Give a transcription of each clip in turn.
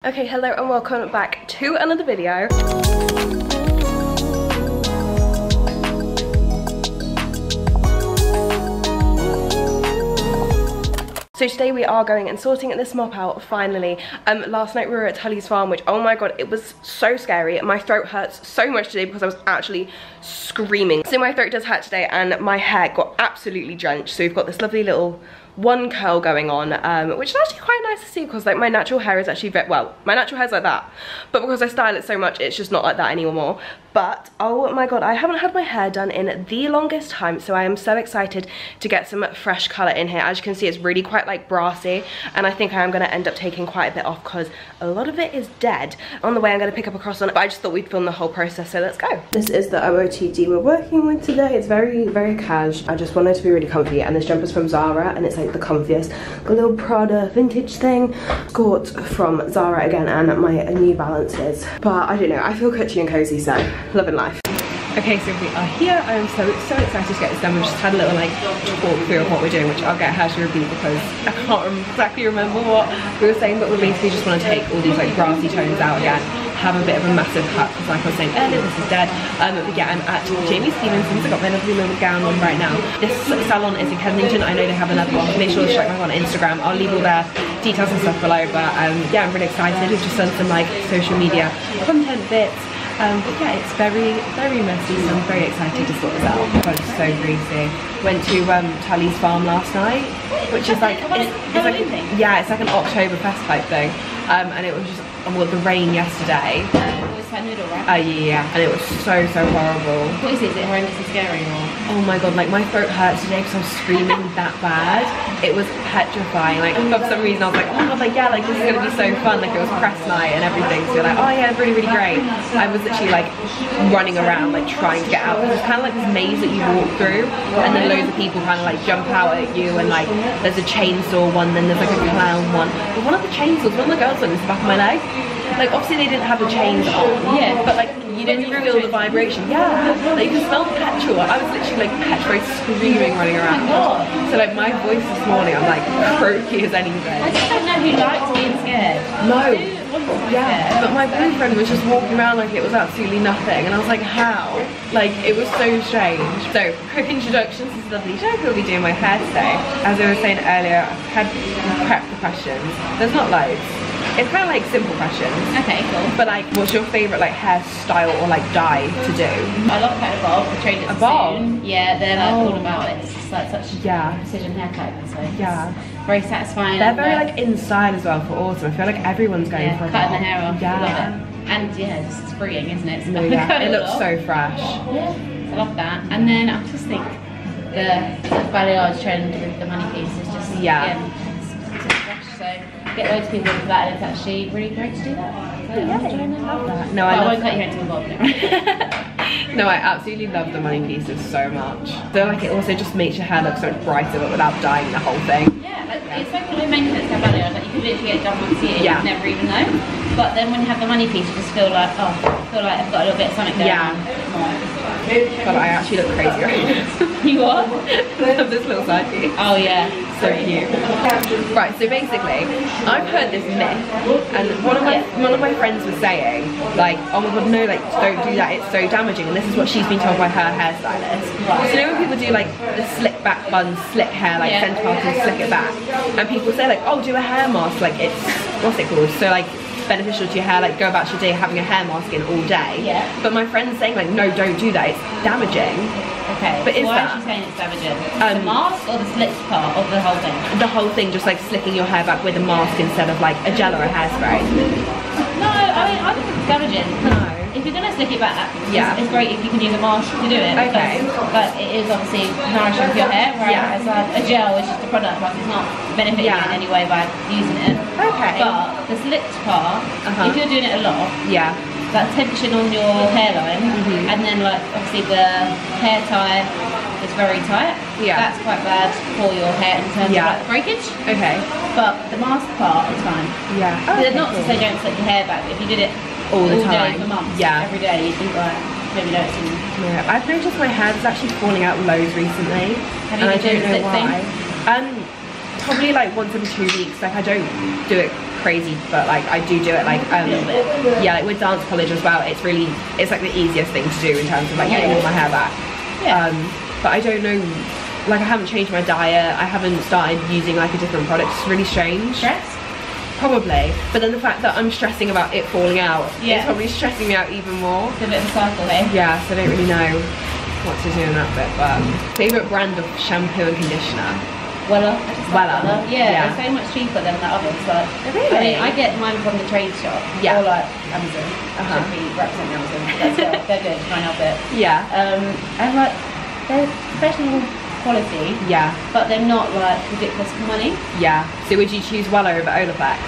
Okay, hello and welcome back to another video. So today we are going and sorting this mop out, finally. Last night we were at Tully's farm, which, oh my god, it was so scary. My throat hurts so much today because I was actually screaming. So my throat does hurt today and my hair got absolutely drenched. So we've got this lovely little one curl going on, which is actually quite nice to see because like my natural hair is actually very, well, my natural hair's like that. But because I style it so much, it's just not like that anymore. But, oh my god, I haven't had my hair done in the longest time, so I am so excited to get some fresh colour in here. As you can see, it's really quite like brassy, and I think I am going to end up taking quite a bit off because a lot of it is dead. On the way, I'm going to pick up a cross on it, but I just thought we'd film the whole process, so let's go. This is the OOTD we're working with today. It's very, very cash. I just wanted to be really comfy, and this jumper's from Zara, and it's like the comfiest. Got a little Prada vintage thing. Got from Zara again, and my New Balances. But I don't know, I feel cushy and cozy, so loving life. Okay, so we are here. I am so excited to get this done. We've just had a little like talk through of what we're doing, which I'll get her to repeat because I can't exactly remember what we were saying, but we basically just want to take all these like brassy tones out again, have a bit of a massive cut, because like I was saying earlier, this is dead. But yeah, I'm at Jamie Stevenson's. I've got my lovely little gown on right now. This salon is in Kensington. I know they have another one. Make sure to check my one on Instagram. I'll leave all their details and stuff below, but yeah, I'm really excited. We've just done some like social media content bits. But yeah, it's very, very messy, so I'm very excited to sort this out. God, it's so greasy. Went to Tully's farm last night, which is like, it's like, yeah, it's like an Oktoberfest type thing. And it was just, well, the rain yesterday. That noodle, right? Yeah, and it was so horrible. What is it? Is it horrendous and scary or? Oh my god, like my throat hurts today because I was screaming that bad. It was petrifying. Like for some reason I was like, oh my god, like yeah, like this is gonna be so fun. Like it was press night and everything. So you're like, oh yeah, really, really great. I was literally like running around, like trying to get out. It's kind of like this maze that you walk through, and then loads of people kind of like jump out at you, and like there's a chainsaw one, then there's like a clown one. But one of the chainsaws, one of the girls went into the back of my leg. Like obviously they didn't have the chains on, yeah, but like you didn't feel the vibration. Yeah, like you can smell the petrol. I was literally like petrol screaming running around. So like my voice this morning, I'm like croaky as anything. I just don't know who likes being scared. No. Yeah, but my boyfriend was just walking around like it was absolutely nothing, and I was like, how? Like, it was so strange. So, quick introductions, this is lovely Joe who'll be doing my hair today. As I was saying earlier, I've had prepped the questions. There's not loads. It's kind of like simple questions. Okay, cool. But like, what's your favourite like hairstyle or like dye to do? I love kind of bob. I trained it a bob. Soon. Yeah, they're like all about it. It's just like such a precision haircut. So yeah, very satisfying. They're very like in style as well for autumn. I feel like everyone's going for a cutting bob. the hair off. Yeah, and yeah, just freeing, isn't it? No, yeah. It looks so fresh. Yeah, I love that. And then I just think the balayage trend with the money piece is just it's fresh. So get loads of people into that, and it's actually really great to do that. So I love that. No, I won't cut your hair into a bob now. No, I absolutely love the money pieces so much. I feel like it also just makes your hair look so much brighter, but without dyeing the whole thing. Yeah, like, it's so low maintenance to have balayage. Like you could literally get it done once a year, you never even know. But then when you have the money piece, you just feel like, oh, I feel like I've got a little bit of something going on. But I actually look crazy right now. You are? I have this little side piece. Oh yeah. So cute. Right, so basically, I've heard this myth, and one of my friends was saying, like, oh my god, no, like, don't do that, it's so damaging, and this is what she's been told by her hairstylist. So you know when people do like the slick back buns, slick hair, like centre part and slick it back, and people say like, oh, do a hair mask, like it's, what's it called? So like, beneficial to your hair, like go about your day having a hair mask in all day. Yeah. But my friend's saying like, no, don't do that, it's damaging. Okay. But why is she saying it's damaging? The mask or the slicked part of the whole thing? The whole thing, just like slicking your hair back with a mask instead of like a gel or a hairspray. No, I don't think it's damaging. No. If you're gonna slick it back, it's great if you can use a mask to do it. Okay. But it is obviously nourishing for your hair, whereas a gel is just a product, like it's not benefiting in any way by using it. Okay. But the slicked part, if you're doing it a lot, that tension on your hairline, and then like obviously the hair tie is very tight. Yeah. That's quite bad for your hair in terms of like breakage. Okay. But the mask part is fine. Yeah. Not to say don't slick your hair back, but if you did it all the time, for months, every day, you think like maybe noticing. Yeah, I've noticed my hair is actually falling out loads recently, and I don't know why. Probably like once every 2 weeks. Like I don't do it crazy, but like I do it like yeah, like with dance college as well. It's like the easiest thing to do in terms of like getting all my hair back. Yeah. But I don't know, like I haven't changed my diet. I haven't started using like a different product. It's really strange. Stress? Probably, but then the fact that I'm stressing about it falling out is probably stressing me out even more. It's a bit of a cycle, eh? Yeah, so I don't really know what to do in that bit. But favourite brand of shampoo and conditioner? Wella. Yeah, yeah, they're so much cheaper than the others. Like, really? I mean, I get mine from the trade shop, or like Amazon. Should be representing Amazon. They're good. Try and help it. Yeah. And like they're professional quality. Yeah. But they're not like ridiculous money. Yeah. So would you choose Wella over Olaplex?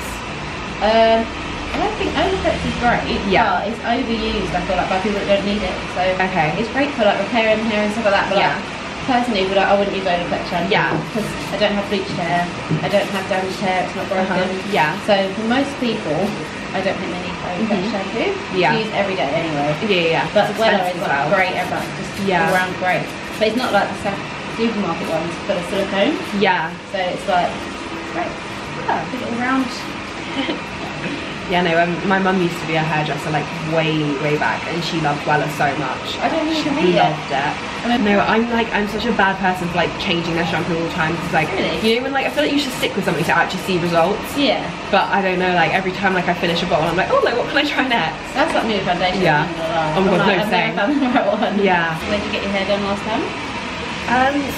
I don't think Olaplex is great. Yeah. But it's overused. I feel like by people that don't need it. So it's great for like repairing hair and stuff like that. But like, personally, I wouldn't use Olaplex shampoo. Yeah. Because I don't have bleached hair. I don't have damaged hair. It's not broken. Yeah. So for most people, I don't think they need Olaplex shampoo. Yeah. It's used every day anyway. Yeah. But Wella is like great. Everyone just all around great. But it's not like the supermarket ones full of silicone. Yeah. So it's like great. Yeah. Put it all round. Yeah, no, my mum used to be a hairdresser like way back, and she loved Wella so much. I don't think she loved it. No, I'm such a bad person for like changing their shampoo all the time. Cause like, you know, when like I feel like you should stick with something to actually see results. Yeah. But I don't know, like every time like I finish a bottle, I'm like, oh, like what can I try next? That's like me with foundation. Yeah. Oh my god, no, same. I've never found the right one. Yeah. When did you get your hair done last time?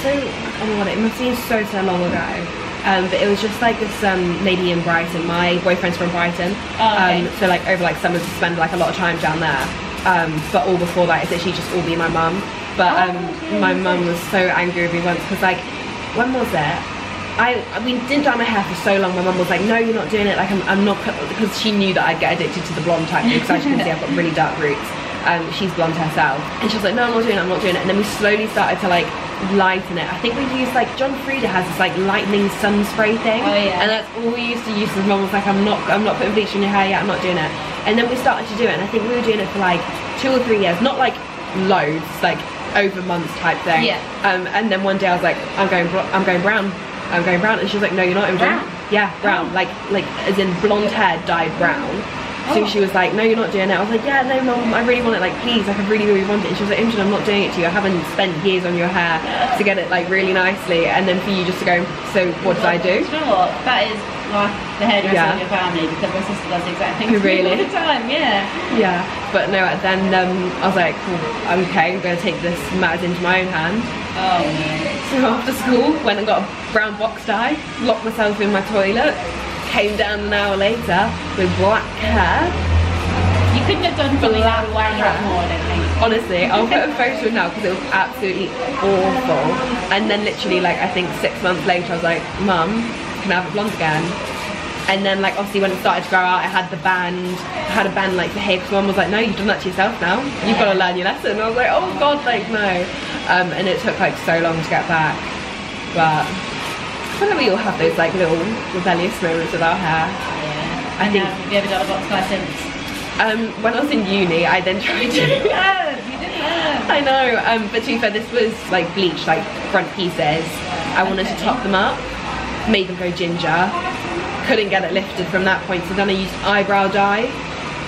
So oh my god, it must have been so long ago. But it was just like this lady in Brighton. My boyfriend's from Brighton. So like over like summers we spend like a lot of time down there. But all before that it's literally just all be my mum. But my mum was so angry with me once because like, when was it? We didn't dye my hair for so long. My mum was like, no, you're not doing it. Like I'm not, because she knew that I'd get addicted to the blonde type thing, because as you can see I've got really dark roots. She's blonde herself, and she was like, no, I'm not doing it, and then we slowly started to like lighten it. I think we used like, John Frieda has this like lightening sun spray thing, and that's all we used to use. And mum was like, I'm not putting bleach in your hair yet, I'm not doing it. And then we started to do it, and I think we were doing it for like 2 or 3 years, not like loads, like over months type thing. Yeah. And then one day I was like, I'm going brown, and she was like, no, you're not, Imogen. Yeah, brown, like as in blonde hair dyed brown. So she was like, no, you're not doing it. I was like, yeah, no, mum, I really want it, like, please, like, I really want it. And she was like, Imogen, I'm not doing it to you. I haven't spent years on your hair to get it, like, really nicely. And then for you just to go, so what did I do? You know what? That is like the hairdresser in your family, because my sister does the exact thing all the time, yeah. But no, then I was like, okay, I'm going to take this matters into my own hand. Oh, no. So after school, went and got a brown box dye, locked myself in my toilet, came down an hour later with black hair. You couldn't have done something that would wear out more, I don't think. Honestly, I'll put a photo now because it was absolutely awful. And then literally, like, I think 6 months later, I was like, Mum, can I have it blonde again? And then, like, obviously when it started to grow out, I had the band, like the hips. Mum was like, no, you've done that to yourself now. You've got to learn your lesson. And I was like, oh God, like, no. And it took like so long to get back. But I feel like we all have those like little rebellious moments with our hair. Yeah. I think. Have you ever done a box dye since? When I was in uni, I then tried to. You didn't learn. I know. But to be fair, this was like bleached, like front pieces. I wanted to top them up, made them go ginger. Couldn't get it lifted from that point, so then I used eyebrow dye.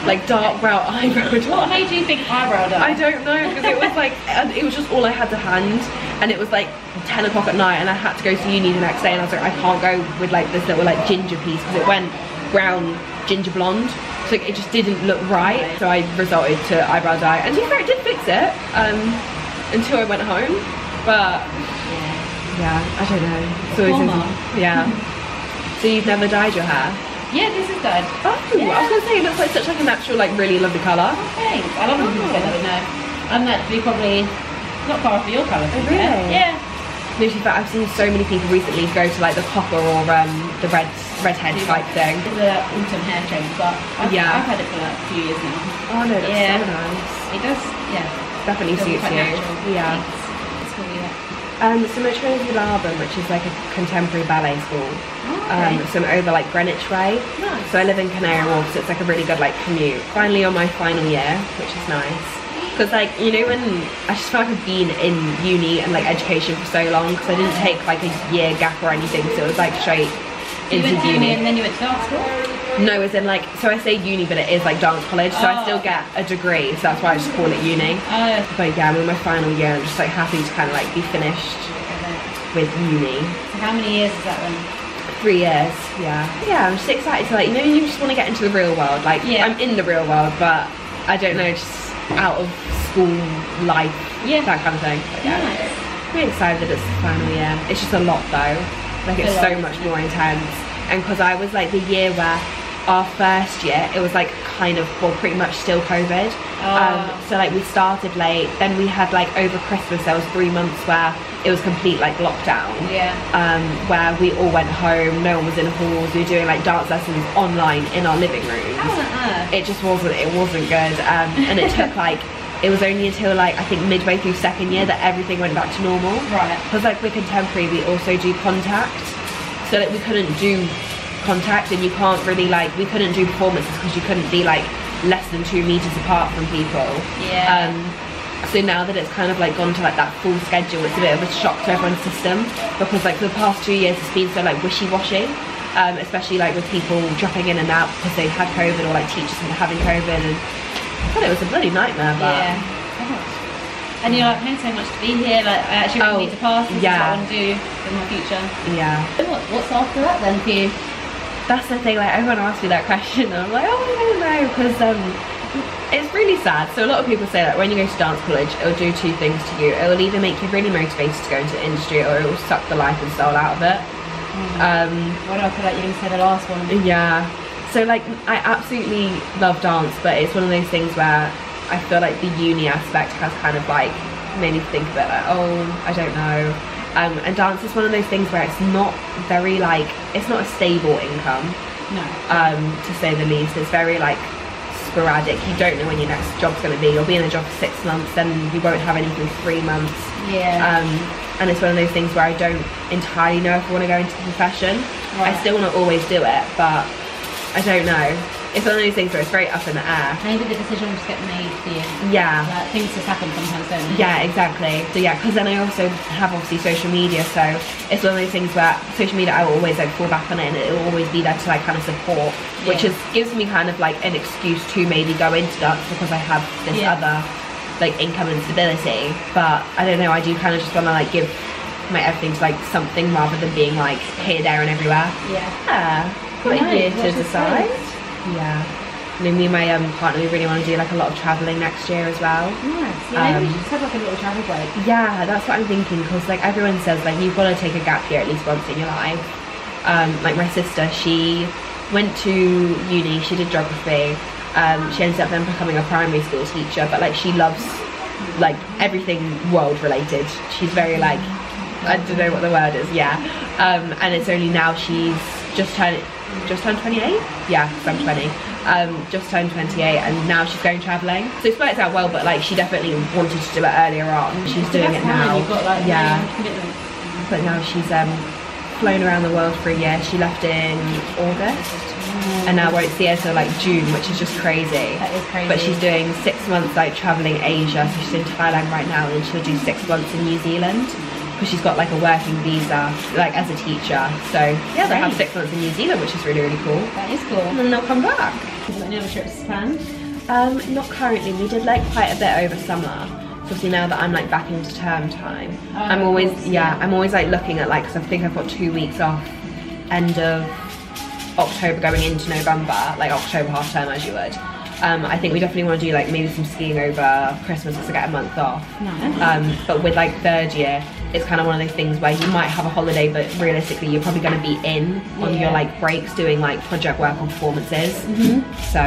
Like dark brown eyebrow dye. What made you think eyebrow dye? I don't know, because it was like, it was just all I had to hand, and it was like 10 o'clock at night, and I had to go to uni the next day, and I was like, I can't go with like this little like ginger piece, because it went brown, ginger blonde, so it just didn't look right. So I resorted to eyebrow dye, and to be fair, it did fix it, until I went home, but yeah, I don't know. It's always yeah. So you've never dyed your hair? Yeah, this is dyed. Oh, yeah. I was going to say, it looks like such like a natural, like really lovely colour. Oh, thanks. I love when people say that, no. I'm actually probably not far off your colour. Oh, really? Yeah. No, I've seen so many people recently go to like the copper or the redhead type thing. It's an autumn hair change, but I've had it for like a few years now. Oh no, that's so nice. It does, definitely suits you. Natural. Yeah. It's cool, yeah. So I'm at Trinity Larbham, which is like a contemporary ballet school. So I'm over like Greenwich Way. Nice. So I live in Canary Wharf, so it's like a really good like commute. Finally on my final year, which is nice. Because like, you know, when I just feel like I've been in uni and like education for so long, because I didn't take like a year gap or anything, so it was like straight into uni. And then you went to art school? No, as in like, so I say uni, but it is like dance college, so I still get a degree, so that's why I just call it uni. But yeah, I'm in my final year, I'm just like happy to kind of like be finished with uni. So how many years is that then? 3 years, yeah. Yeah, I'm just excited to like, you know, you just want to get into the real world. Like, I'm in the real world, but I don't know, just out of school life, that kind of thing. But yeah, I'm really excited that it's the final year. It's just a lot though. Like, it's so much more intense. And because I was like the year where our first year, it was like kind of, well, pretty much still COVID. So like we started late, then we had like over Christmas, there was 3 months where it was complete like lockdown. Where we all went home, no one was in halls, we were doing like dance lessons online in our living rooms. It just wasn't good. And it took like, it was only until like, I think midway through second year that everything went back to normal. Because like we're contemporary, we also do contact. So like we couldn't do contact, and you can't really like, we couldn't do performances because you couldn't be like less than 2 meters apart from people. So now that it's kind of like gone to like that full schedule, it's a bit of a shock to everyone's system, because like for the past 2 years it's been so like wishy-washy, especially like with people dropping in and out because they had COVID, or like teachers having COVID, and I thought it was a bloody nightmare. But and you're like, paying so much to be here, like I actually really need to pass, this is what I want to do in my future. What's after that then for you? That's the thing, like everyone asks me that question and I'm like, oh, I don't know, because it's really sad. So a lot of people say that when you go to dance college, it'll do 2 things to you. It will either make you really motivated to go into the industry, or it will suck the life and soul out of it. Why do I feel like you're going to say the last one? Yeah, so like I absolutely love dance, but it's one of those things where I feel like the uni aspect has kind of like made me think a bit like, oh, I don't know. And dance is one of those things where it's not very like, it's not a stable income, to say the least. It's very like sporadic. You don't know when your next job's going to be. You'll be in a job for 6 months, then you won't have anything for 3 months. And it's one of those things where I don't entirely know if I want to go into the profession. I still want to always do it, but I don't know. It's one of those things where it's very up in the air. Maybe the decision will just get made for you. Like, things just happen sometimes, don't they? Yeah, exactly. So yeah, because then I also have obviously social media, so it's one of those things where social media, I will always like fall back on it, and it will always be there to like kind of support, which gives me kind of like an excuse to maybe go into dance, because I have this other like income and stability. But I don't know, I do kind of just want to like give my everything to like something, rather than being like here, there and everywhere. Quite a year to decide. I mean, me and my partner, we really want to do like a lot of travelling next year as well. Maybe we should just have like a little travel break. Yeah, that's what I'm thinking, because like everyone says like you've got to take a gap year at least once in your life. Like my sister, she went to uni, she did geography, she ended up then becoming a primary school teacher, but like she loves like everything world related. She's very like, I don't know what the word is, and it's only now she's just turned 28? Yeah, I'm 20. Just turned 28, and now she's going travelling. So it's worked out well, but like she definitely wanted to do it earlier on. She's doing it now. You've got, like, but now she's flown around the world for a year. She left in August, and now won't see her till like June, which is just crazy. That is crazy. But she's doing 6 months like travelling Asia, so she's in Thailand right now, and then she'll do 6 months in New Zealand, because she's got like a working visa, like as a teacher. So yeah, they have 6 months in New Zealand, which is really, really cool. That is cool. And then they'll come back. Have you got any other trips planned? Not currently. We did like quite a bit over summer. So obviously now that I'm like back into term time, I'm always I'm always like looking at like, because I think I've got 2 weeks off end of October going into November, like October half term as you would. I think we definitely want to do like maybe some skiing over Christmas, because I get a month off. But with like 3rd year, it's kind of one of those things where you might have a holiday, but realistically you're probably going to be in on your like breaks doing like project work or performances. So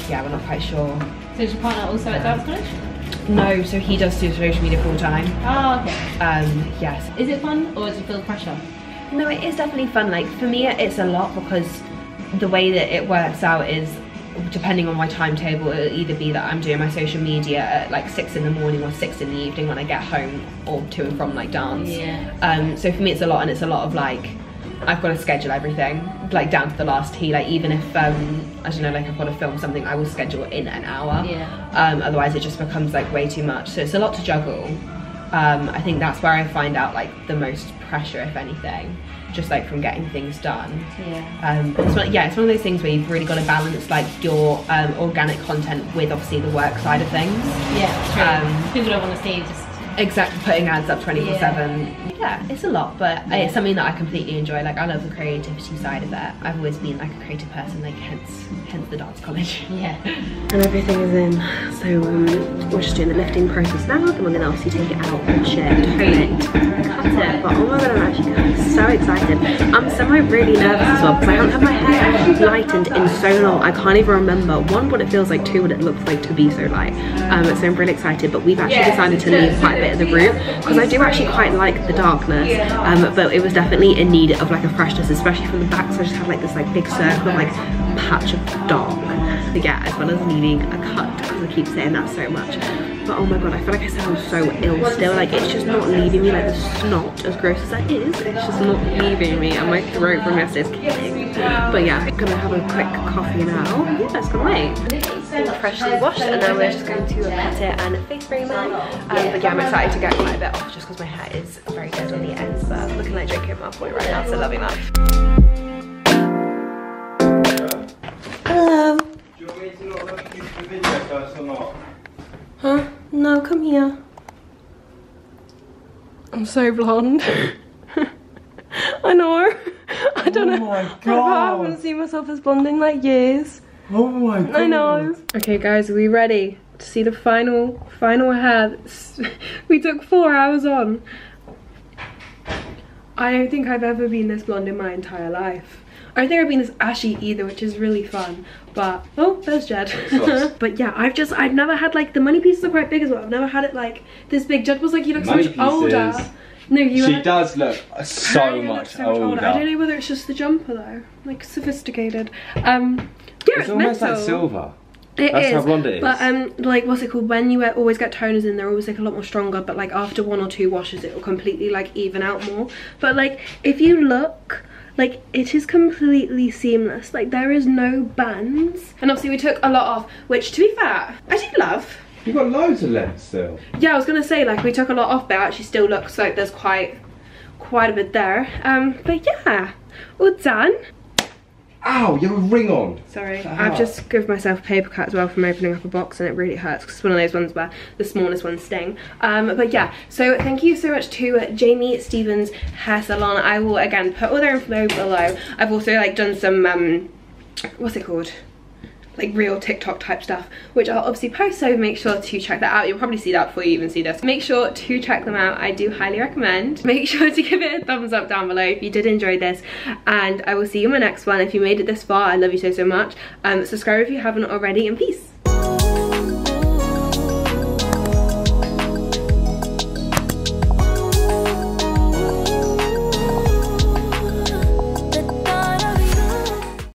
yeah, we're not quite sure. So is your partner also at dance college? No, so he does do social media full time. Oh, okay. Yes. Is it fun, or do you feel pressure? No, it is definitely fun. Like for me, it's a lot, because the way that it works out is, depending on my timetable, it'll either be that I'm doing my social media at like 6 in the morning or 6 in the evening when I get home, or to and from like dance. So for me it's a lot, and it's a lot of like, I've got to schedule everything like down to the last T. Like even if I don't know, like I've got to film something, I will schedule it in an hour. Otherwise it just becomes like way too much. So it's a lot to juggle. I think that's where I find out like the most pressure, if anything, just like from getting things done. Yeah. It's one of those things where you've really got to balance like your organic content with obviously the work side of things. Yeah, true. People don't want to see you just exactly putting ads up 24/7. Yeah, it's a lot, but it's something that I completely enjoy. Like, I love the creativity side of it. I've always been like a creative person, like hence the dance college. Yeah. And everything is in, so we're just doing the lifting process now. Then we're gonna obviously take it out, wash it, tone it, cut it. But oh my god, I'm actually so excited. I'm really nervous as well because I haven't had my hair lightened in so long. I can't even remember, one, what it feels like, two, what it looks like to be so light. So I'm really excited. But we've actually decided to leave quite a bit of the room because I do actually quite like the darkness, but it was definitely in need of like a freshness, especially from the back. So I just have like this like big circle of like patch of dark. But yeah, as well as needing a cut because I keep saying that so much. But oh my god, I feel like I sound so ill still. Like, it's just not leaving me, like the snot, as gross as that is, it's just not leaving me, and my throat from yesterday's kicking. But yeah, I'm gonna have a quick coffee now. Yeah, it's gonna wait. Freshly washed, and now we're just going to cut it and face frame it. But yeah, I'm excited to get quite a bit off just because my hair is very dead on the ends, but looking like Draco Malfoy right now, so loving life. Hello. Do you want me to not look at the video first or not? Huh? No, come here. I'm so blonde. I know. I don't know. My god. I haven't seen myself as blonde in like years. Oh my god. I know. Okay guys, are we ready to see the final hair? We took 4 hours on. I don't think I've ever been this blonde in my entire life. I don't think I've been this ashy either, which is really fun. But oh, there's Jed. But yeah, I've never had, like, the money pieces are quite big as well. I've never had it like this big. Jed was like, you look so much older. No, she does look so much older. I don't know whether it's just the jumper though, like sophisticated. Yeah, it's almost like silver. That's how blonde it is. But like, what's it called? When you always get toners in, they're always like a lot more stronger. But like after 1 or 2 washes, it will completely like even out more. But like if you look, like it is completely seamless. Like there is no bands. And obviously we took a lot off, which to be fair, I do love. You've got loads of length still. Yeah, I was gonna say like we took a lot off, but it actually still looks like there's quite a bit there. But yeah, all done. Ow, you have a ring on. Sorry, I've just given myself a paper cut as well from opening up a box, and it really hurts because it's one of those ones where the smallest ones sting. But yeah, so thank you so much to Jamie Stevens Hair Salon. I will again put all their info below. I've also like done some what's it called, like real TikTok type stuff, which I'll obviously post, so make sure to check that out. You'll probably see that before you even see this. Make sure to check them out. I do highly recommend. Make sure to give it a thumbs up down below if you did enjoy this, and I will see you in my next one. If you made it this far, I love you so much. Subscribe if you haven't already, and peace.